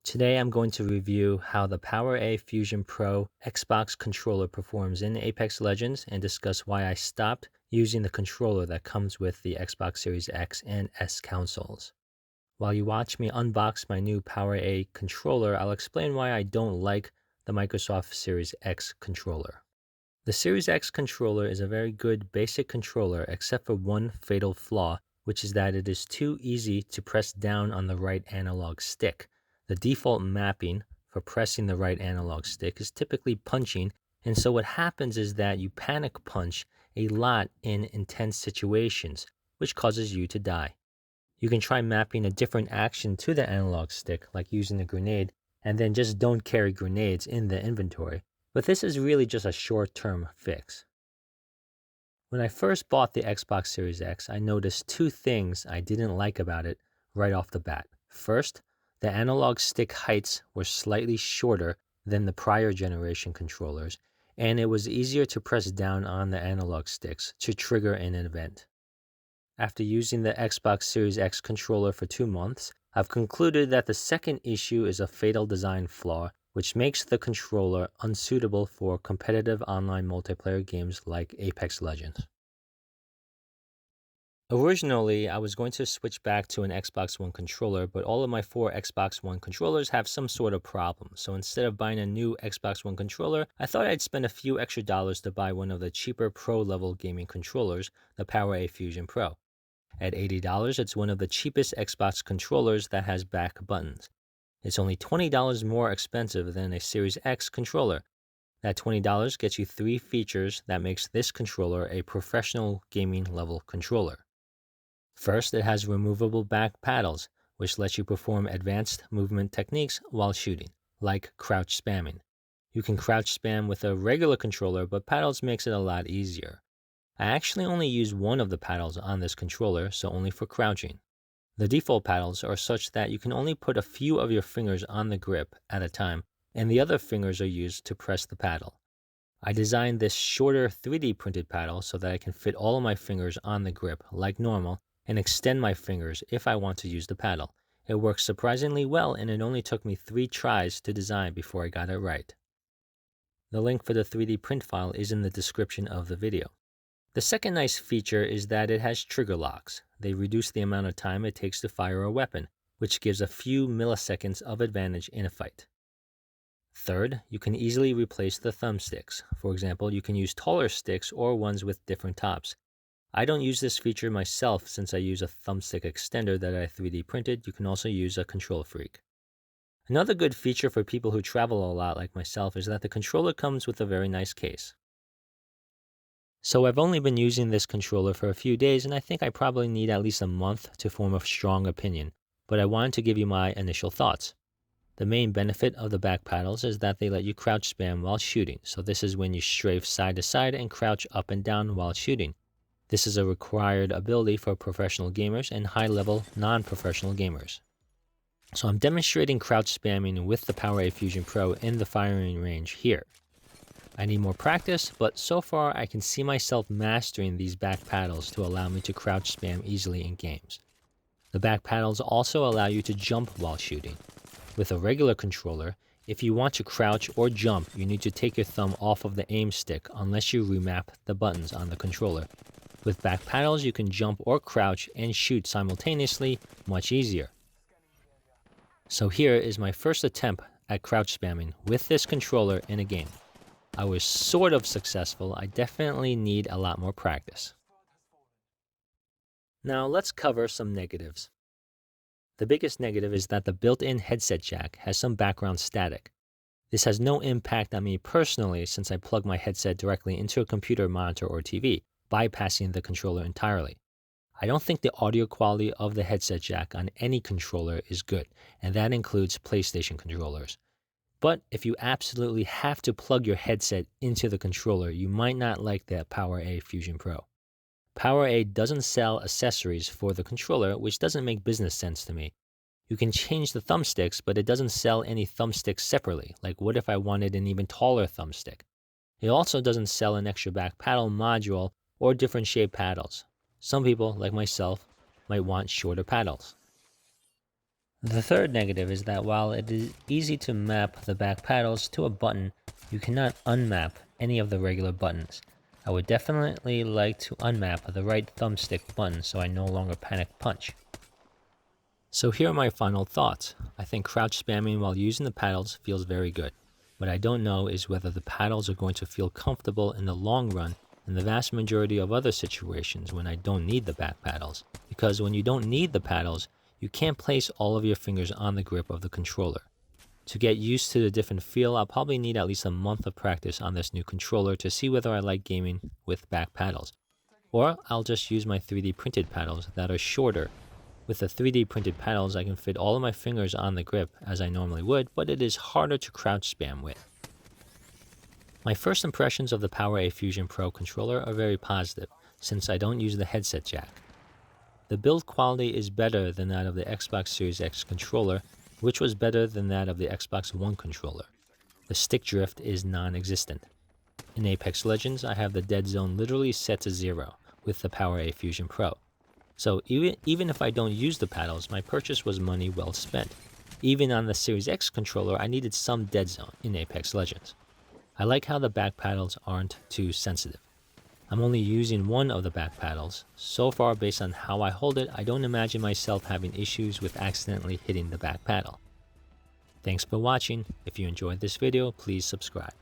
Today I'm going to review how the PowerA Fusion Pro Xbox controller performs in Apex Legends and discuss why I stopped using the controller that comes with the Xbox Series X and S consoles. While you watch me unbox my new PowerA controller, I'll explain why I don't like the Microsoft Series X controller. The Series X controller is a very good basic controller except for one fatal flaw, which is that it is too easy to press down on the right analog stick. The default mapping for pressing the right analog stick is typically punching, and so what happens is that you panic punch a lot in intense situations, which causes you to die. You can try mapping a different action to the analog stick, like using a grenade, and then just don't carry grenades in the inventory, but this is really just a short-term fix. When I first bought the Xbox Series X, I noticed two things I didn't like about it right off the bat. First, the analog stick heights were slightly shorter than the prior generation controllers, and it was easier to press down on the analog sticks to trigger an event. After using the Xbox Series X controller for 2 months, I've concluded that the second issue is a fatal design flaw, which makes the controller unsuitable for competitive online multiplayer games like Apex Legends. Originally, I was going to switch back to an Xbox One controller, but all of my 4 Xbox One controllers have some sort of problem. So instead of buying a new Xbox One controller, I thought I'd spend a few extra dollars to buy one of the cheaper pro-level gaming controllers, the PowerA Fusion Pro. At $80, it's one of the cheapest Xbox controllers that has back buttons. It's only $20 more expensive than a Series X controller. That $20 gets you 3 features that makes this controller a professional gaming level controller. First, it has removable back paddles, which lets you perform advanced movement techniques while shooting, like crouch spamming. You can crouch spam with a regular controller, but paddles makes it a lot easier. I actually only use one of the paddles on this controller, so only for crouching. The default paddles are such that you can only put a few of your fingers on the grip at a time, and the other fingers are used to press the paddle. I designed this shorter 3D printed paddle so that I can fit all of my fingers on the grip like normal and extend my fingers if I want to use the paddle. It works surprisingly well, and it only took me 3 tries to design before I got it right. The link for the 3D print file is in the description of the video. The second nice feature is that it has trigger locks. They reduce the amount of time it takes to fire a weapon, which gives a few milliseconds of advantage in a fight. Third, you can easily replace the thumbsticks. For example, you can use taller sticks or ones with different tops. I don't use this feature myself since I use a thumbstick extender that I 3D printed. You can also use a Control Freak. Another good feature for people who travel a lot like myself is that the controller comes with a very nice case. So I've only been using this controller for a few days, and I think I probably need at least a month to form a strong opinion, but I wanted to give you my initial thoughts. The main benefit of the back paddles is that they let you crouch spam while shooting, so this is when you strafe side to side and crouch up and down while shooting. This is a required ability for professional gamers and high-level non-professional gamers. So I'm demonstrating crouch spamming with the PowerA Fusion Pro in the firing range here. I need more practice, but so far I can see myself mastering these back paddles to allow me to crouch spam easily in games. The back paddles also allow you to jump while shooting. With a regular controller, if you want to crouch or jump, you need to take your thumb off of the aim stick unless you remap the buttons on the controller. With back paddles, you can jump or crouch and shoot simultaneously much easier. So here is my first attempt at crouch spamming with this controller in a game. I was sort of successful. I definitely need a lot more practice. Now let's cover some negatives. The biggest negative is that the built-in headset jack has some background static. This has no impact on me personally since I plug my headset directly into a computer monitor or TV, bypassing the controller entirely. I don't think the audio quality of the headset jack on any controller is good, and that includes PlayStation controllers. But if you absolutely have to plug your headset into the controller, you might not like the PowerA Fusion Pro. PowerA doesn't sell accessories for the controller, which doesn't make business sense to me. You can change the thumbsticks, but it doesn't sell any thumbsticks separately. Like, what if I wanted an even taller thumbstick? It also doesn't sell an extra back paddle module or different shaped paddles. Some people, like myself, might want shorter paddles. The third negative is that while it is easy to map the back paddles to a button, you cannot unmap any of the regular buttons. I would definitely like to unmap the right thumbstick button so I no longer panic punch. So here are my final thoughts. I think crouch spamming while using the paddles feels very good. What I don't know is whether the paddles are going to feel comfortable in the long run in the vast majority of other situations when I don't need the back paddles. Because when you don't need the paddles, you can't place all of your fingers on the grip of the controller. To get used to the different feel, I'll probably need at least a month of practice on this new controller to see whether I like gaming with back paddles. Or I'll just use my 3D printed paddles that are shorter. With the 3D printed paddles, I can fit all of my fingers on the grip as I normally would, but it is harder to crouch spam with. My first impressions of the PowerA Fusion Pro controller are very positive, since I don't use the headset jack. The build quality is better than that of the Xbox Series X controller, which was better than that of the Xbox One controller. The stick drift is non-existent. In Apex Legends, I have the dead zone literally set to 0 with the PowerA Fusion Pro. So even if I don't use the paddles, my purchase was money well spent. Even on the Series X controller, I needed some dead zone in Apex Legends. I like how the back paddles aren't too sensitive. I'm only using one of the back paddles. So far, based on how I hold it, I don't imagine myself having issues with accidentally hitting the back paddle. Thanks for watching. If you enjoyed this video, please subscribe.